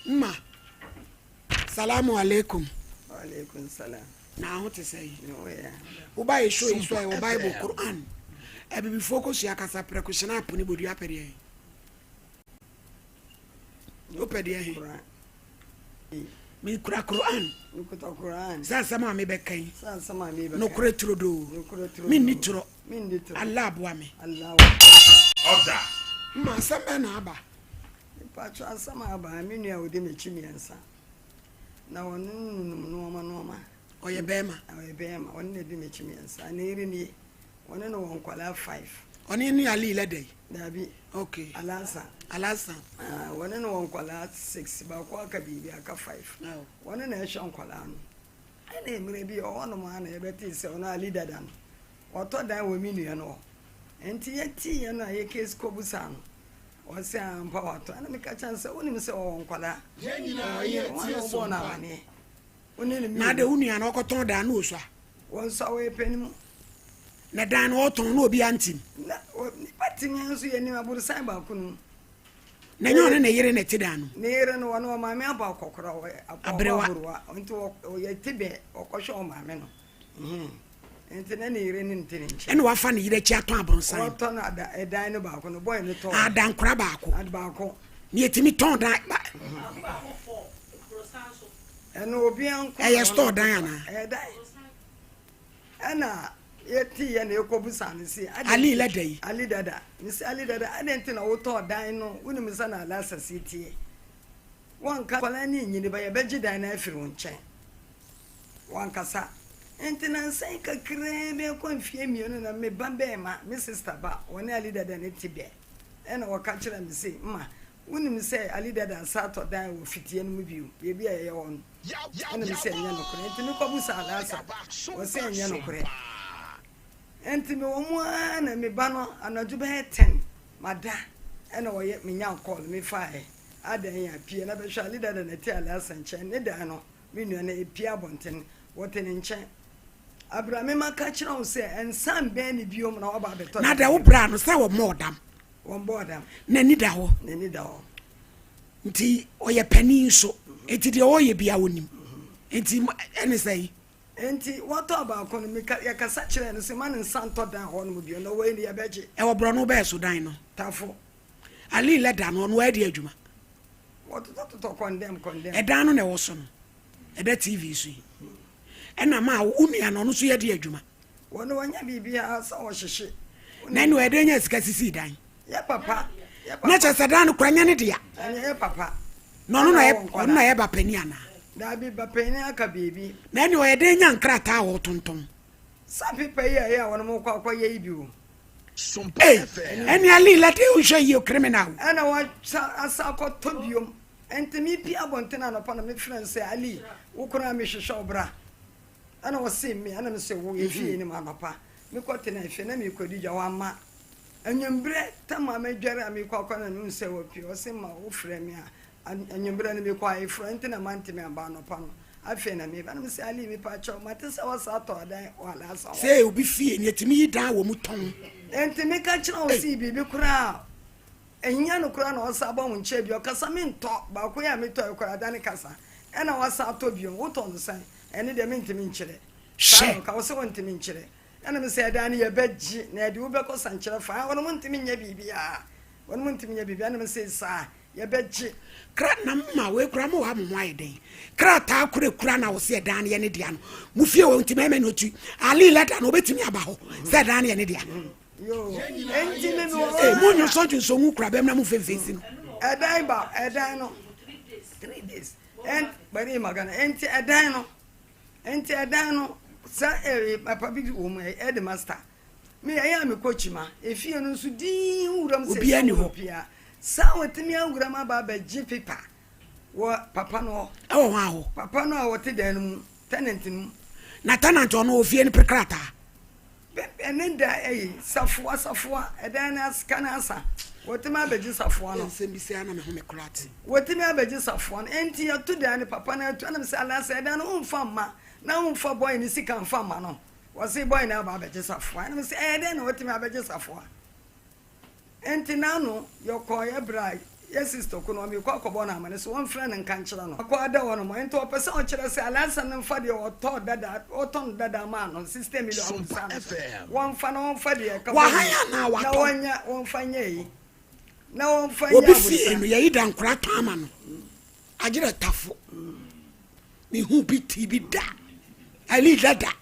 Ma. Salamu alaikum. Wa alaikum salam. Na ho te say. No yeah. Wo ba show is why wo Bible Quran. E be focus ya kasa prequation app ni bodu apede. Wo pede he. Mi kura Quran. No kuta Quran. Sa sama me be kan. Sa sama me be. No kura turo do. No kura turo. Mi ni turo. Mi ni turo. Allah boa me. Allah. Oda. Ma sama na aba. Pacho asama aba mi nua odi me chimiensa. Na wonu no Oye bema. Oye bema. Wonu na di me chimiensa. Na iri ni. Wonu no won kwala 5. Oni ni ali le dey. Dabi. Okay. Alasa. Wonu no won kwala 6 ba kwa aka bibi aka 5. Wonu na ehwe kwala no. Ana emire bi o no ma na ebeti se ona ali dada no. Oto dan wo mi nua no. Enti yeti ye no aye case kobusa no. Wasi ampa wato ana meka chance woni me se won kwala. Ye won bo na bane. Woni ni na de unua na okoton da na osua. Won so we penimu. Na dan na oton na obi antim. Na patin nso ye ni aburu san ba kunu. Na nyo na yere na ti dan no. Na yere no wono ma me aba kokora wo abrewa. Nto ye tibe okohwe o ma me no. Enti na yere ni ntiri nche. Ene wa fa na yere chi aton abronsan. Oto na da edan no ba ko no boy ni to. Adan kura ba ko. Ad ba ko. Ni etimi ton dan ba. Eno obi anko. E store dan ana. Edan. Ana yeti ya na ekobusa ne si ali le dey ali dada misi ali dada adenti na woto dan no woni misa na alasa sitie wanka kwala ni nyini ba ye beji dan na afiri wonche wanka sa enti na nsan kakre be ko mfie mienu na me bambe ma me sister ba woni ali dada ne tibe ena waka kira me se ma woni mi se ali dada sa to dan wo fitie no mu biu ye bia ye won ena mi se nya no kure enti ni ko busa alasa wo se nya no kure enti me wo na me ba no anaju be 10 mada ena wo ye me nya call me fa e adan ya pie na be hwa leader da na ti ala sanche ne da no me nua na epie abonten wote ne nche abrame maka kira wo se ensam be ne biom na wo ba beto na da wo bra no se wo modam won bodam na ni da ho nti oye pani so enti de oye bia wonim enti ene sei enti wato abako no meka yakasa kire no se man nsanto dan ho no bi no we ni yabeje e wo bro no be so dan no tafo ali le dan no we de adwuma wato to condemn e dan no na wo so no e da tv so e na ma unua no no so ye de adwuma wono wanya bibia sa wo hyehye na ni we de nya sika sisi dan ya papa na cha sadan no kwanya ne de ya papa no na ye ba pani ana da bi ba pani aka bibi na ni we de nya nkrata wo tonton sapi pe ye wono mo kwa ye biu SOMPA eni ali la te o je criminal ana wa asa ko tobiom entimi pi abontena no pa na me friend say ali wo kura me hwehwe obra ana wo se me ana me se wo ye fie ni ma papa me ko tena ife na me ko di ja wa ma anyembre tama me dware me ko akọ na me se wo pi o se ma wo frɛ me a anyembre na me ko ai friend na mante me aba no pa no afi na me ba na me se ali me pa cho mate se wo sa to dan wala sa se obi fie ni etimi yi dan wo mu ton enti me ka kira o si bibi kura enya no kura na o sa ba mu nche bi o kasa me nto ba ko ya me to e kura dan kasa e na wa sa to bi o to nsan ene de me ntimi nkyere she ka wo se wo ntimi nkyere ene me se dan ye beji na de wo be ko san kyere fa wono mo ntimi nya bibia wono mo ntimi nya bibia na me se sa ye beji kra na ma we kura mo ha mo hwae den kra ta kura na wo se dan ye ne dia no mu fie wo ntimi me no tu ali leta no betimi aba ho se dan ye ne dia yo enti me no mo nyo so ju so ngu kura be na mu fefesi no edan no 3 days and bari magana enti edan no sa papa bi wo mu e de master me ya me coach ma efie no so din wuram se obi ani ho pia sa wotimi awuram aba ba ji paper wo papa no o ha ho papa no wote dan mu tenant mu na tenant ono ofie ni prekrata ene da safua edan na scan asa wotimi abaji safua no se mbisi ana me ho me kurati wotimi abaji safua no enti ya to dan papa na to na se ala se edan no mfa ma na mfa boy ni sika mfa ma no wose boy na aba abaji safua na se edan na wotimi abaji safua enti na no yoko ya bra yes sister kono mi kwa kobo na amane so won friend nka nkyere no akwa da wono mo ento opese o kyere se alansa no fa de o to dada o ton dada ma no system million amsa won fa no won fa de ka wa haya na wa to wonya won fa nyei na won fa nya obi fie no ye da nkura to ama no agire tafo mi hu bi ti bi da ali dada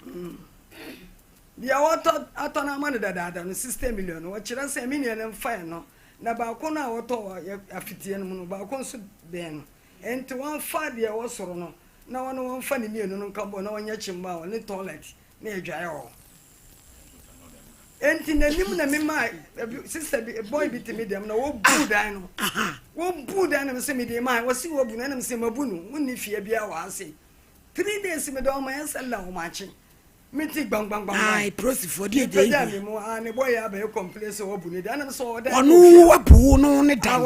dia woto atona ma no dada no system million o kyere se mi ne mfa no na ba ko na woto afitie no no ba ko so den no enti won fa de wo soro no na won fa ne mienu no nkambo na wonya chimba wo ne toilet na edwae ho enti nanim na mema sister boy bit me dem na wo bu dan no wo bu dan na se me de ma wo si wo bu na na se mabu no wonni fie bia wa ase 3 days me do ma yensala wo machi meti bang ai prosi for die dey ya me mo ne boy ya be complain so wo bu ne dan na so wo dan onu wabu no ne dan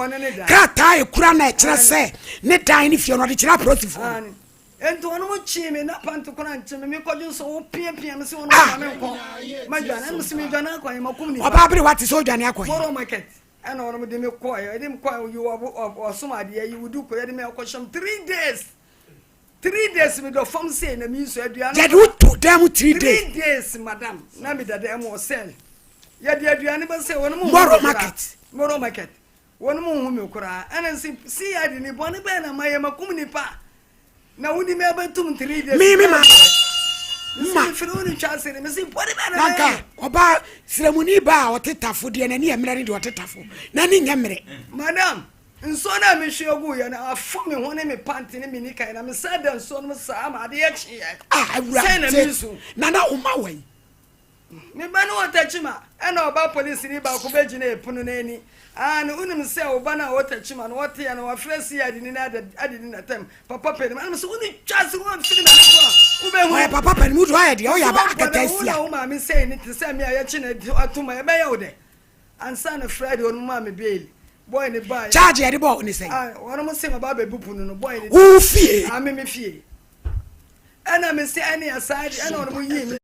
krata e kura na kire se ne dan ni fie no de kire prosi for ento wono mo chi me na panto kona nchime me kodun so wo pia me se wono ma me ko ma dwana me se me dwana kwa ma kum ni oba bere wati so dwane akwa moro market ana wono mo de me ko ya de me ko you osuma de you do ko ya de me ko sham 3 days 3 days me do fam say na mi so aduane ya do to dem 3 days 3 days madam na me da dem o sell ya de aduane ba say wono mo moro market wono mo hu me kura ana si ya de ni bone be na ma ya makum ni pa na wudi me abatum 3 days mi ma fruni chasere me si pode be na naka oba siremuni ba otetafo de na ni emre de otetafo na ni nyemre madam nso na me hwegu ya na afo me ho ne me panty ne me nika na me sada nso no sa ma de echi awura na na uma wai me ba no otachima na oba police ni ba ko beji na epunu na ani no unim se oba na otachima no wote ya na wa fresi ya dini na adini na tem papa peni man so uni chance wo mfiri na so ube hu papa peni mudu aya de o ya ba akatasia wo ma me say ni te say me ya chi na atuma e be ya wo de ansa na Friday onu ma me bail boy ni buy charge ya de bo ni say wono mo se ma ba be bupunu no boy ni wo fie me fie ana me say ani aside ana wono mo yi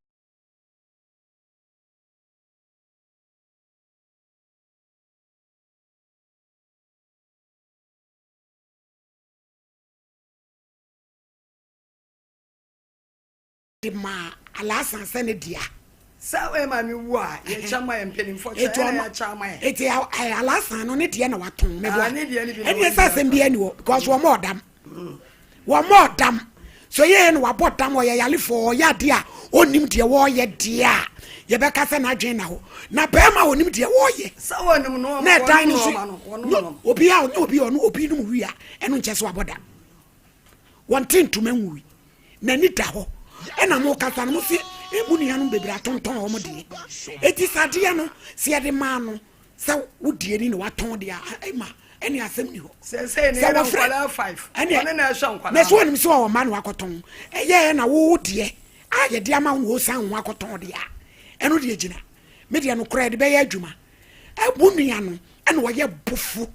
ma alasan sene dia sa we ma mi wu a ye chama ye mpeni fo cha ya chama ye eti alasan no ne dia na waton me bo ne dia ni bi eni sa sem bia ni wo because wo mo dam so ye no wabodam wo ye yale fo ya dia onim dia wo ye dia ye be ka se na dwen na ho na be ma onim dia wo ye sa wonim no na dan ni so obi a obi no wi a eno nche so wabodam won tintu manwi na ni da ho ena mo kasa no se emuni anu bebra tonton o mo de eti sade no se de ma no se wodie ni waton de ai ma eni asem ni ho se ni na kwala 5 ene na ehwa nkwala na so onim se o ma no akoton eye na wo de a ye de ama wo san wo akoton de a eno de gina me de no kra de be ya adwuma ebunua no ene wo ye bufu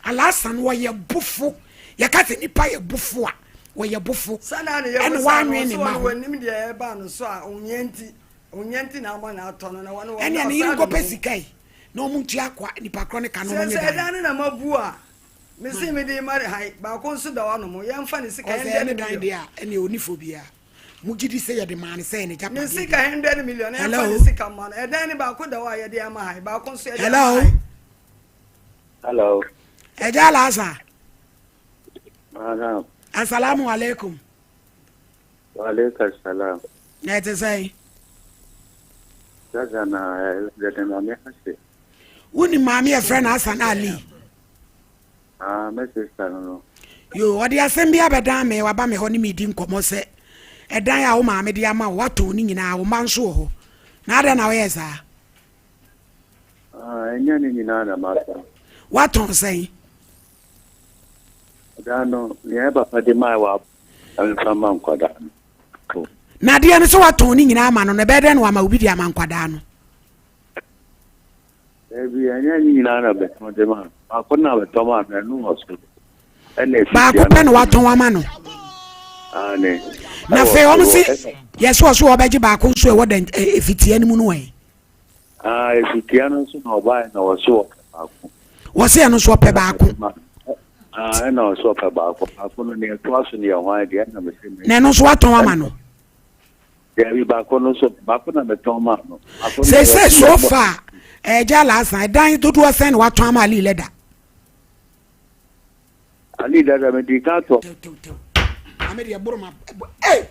alasan wo ye bufu ye ka se nipa ye bufu a wo ye bufu sana ne ye wanwe ni ma wonim de e ba no so a onyanti na ama na atono na wono ene ne yiri ko pesikai na omuntu akwa nipa kronika no wonye se dan na mabu a me se me de mari hai ba ko nso da wono mo ye mfa ne sika 100 million de a ene onifobia mu gidi se ye de man se ne japa ne sika 100 million e fa ne sika man e dan ne ba ko da wa ye de ama hai ba ko nso ye hello ejala asa madam assalamu alaikum wa alaikum salam ne te say sasa na de na me hase woni mami e friend Hasan Ali me sister no yo odi asem bia bedan me wa ba me ho ni medi nkomo se edan ya wo mami de ama wato ni nyina wo manso ho na ada na wo yesa enya ni nyina na masa wato sei dano ye ba pa de mai wa amfama nkwada na de ne so wato ni nyina ama no ne be de no ama obi de ama nkwada no ebi enya ni nyina na be to de ma akona be to ma na nu hospital ene ba ko pe no wato ama no ne na fe o msi yeso so obeji ba ko so e woda efitia ni mu no e efitia no so na oba na wo so was here no swap a back. I know so about I couldn't near twice in your why the end of the same. Nano swat on Mamano. There be back on so back on the Tomano. Say so far. Last night, dying to do a send what time I leader. I need that I mean, the cat. I made a burma. Hey!